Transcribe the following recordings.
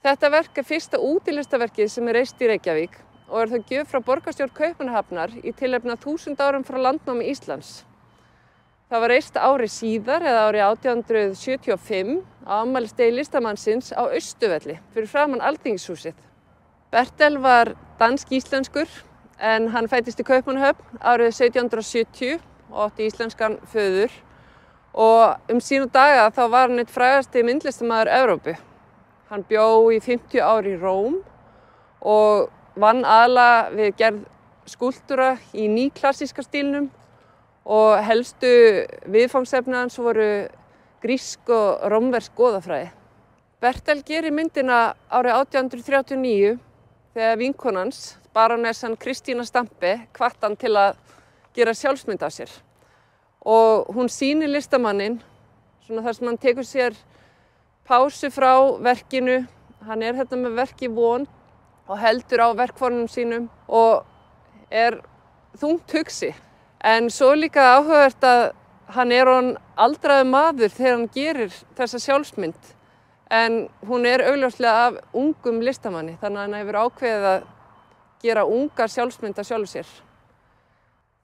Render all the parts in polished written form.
Þetta verk er fyrsta útilistaverkið sem er reist í Reykjavík og er það gjöf frá borgarstjórn Kaupmannahafnar í tilefni af 1000 árum frá landnámi Íslands. Það var reist ári síðar, eða árið 1875, á afmælisdegi listamannsins á Austurvelli fyrir framan Alþingishúsið. Bertel var dansk-íslenskur en hann fæddist í Kaupmannahöfn árið 1770 og átti íslenskan föður. Og sína daga þá var hann einn frægasti myndlistarmaður Evrópu. Hann bjó í 50 ár í Róm og vann aðallega við gerð skúlptúra í nýklassíska stílnum og helstu viðfangsefni hans voru grísk og rómversk goðafræði. Bertel gerir myndina árið 1839 þegar vinkonans, barónessan Kristína Stampe, hvatti hann til að gera sjálfsmynd af sér. Og hún sýnir listamanninn, þar sem hann tekur sér pásu frá verkinu. Hann er hérna með verki von og heldur á verkformum sínum og er þungt hugsi. En svo líka áhugavert að hann er aldraður maður þegar hann gerir þessa sjálfsmynd. En hún er augljóslega af ungum listamanni, þannig að hann hefur ákveðið að gera unga sjálfsmynd af sjálfu sér.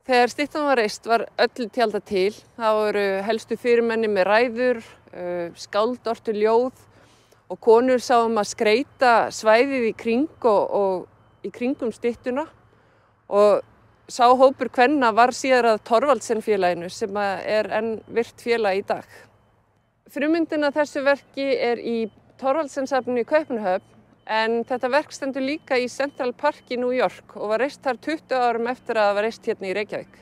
Þegar styttan var reist var öll tjaldað til. Það voru helstu fyrirmenni með ræður, skáld ortu ljóð og konur sáum að skreyta svæðið í kring og í kringum styttuna. Og sá hópur kvenna var síðar að Thorvaldsen-félaginu sem er enn virt félag í dag. Frummyndin af þessu verki er í Thorvaldsen-safninu í Kaupmannahöfn en þetta verk stendur líka í Central Park í New York og var reist þar 20 árum eftir að það var reist hérna í Reykjavík.